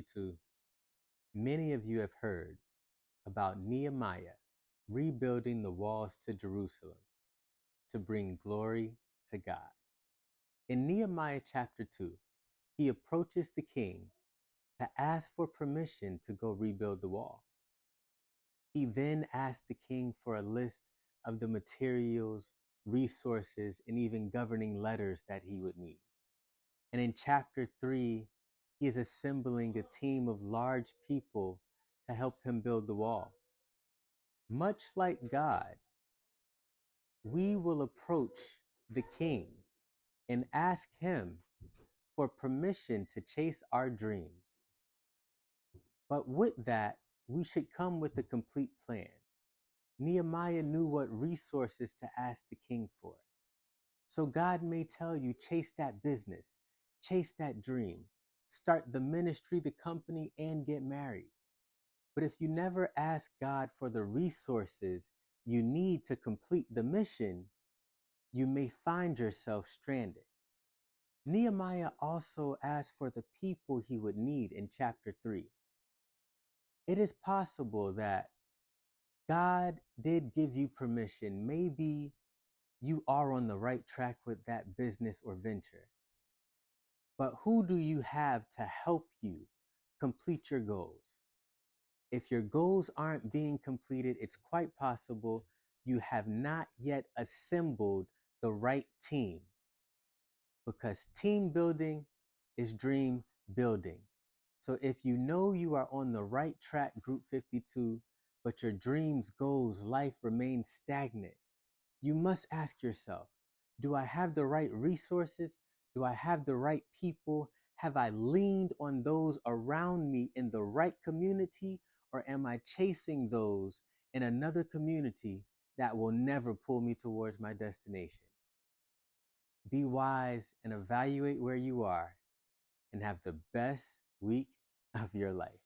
52, many of you have heard about Nehemiah rebuilding the walls to Jerusalem to bring glory to God. In Nehemiah chapter 2, he approaches the king to ask for permission to go rebuild the wall. He then asked the king for a list of the materials, resources, and even governing letters that he would need. And in chapter 3, he is assembling a team of large people to help him build the wall. Much like God, we will approach the king and ask him for permission to chase our dreams. But with that, we should come with a complete plan. Nehemiah knew what resources to ask the king for. So God may tell you, chase that business, chase that dream, start the ministry, the company, and get married. But if you never ask God for the resources you need to complete the mission, you may find yourself stranded. Nehemiah also asked for the people he would need in chapter 3. It is possible that God did give you permission. Maybe you are on the right track with that business or venture. But who do you have to help you complete your goals? If your goals aren't being completed, it's quite possible you have not yet assembled the right team, because team building is dream building. So if you know you are on the right track, Group 52, but your dreams, goals, life remain stagnant, you must ask yourself, do I have the right resources? Do I have the right people? Have I leaned on those around me in the right community? Or am I chasing those in another community that will never pull me towards my destination? Be wise and evaluate where you are, and have the best week of your life.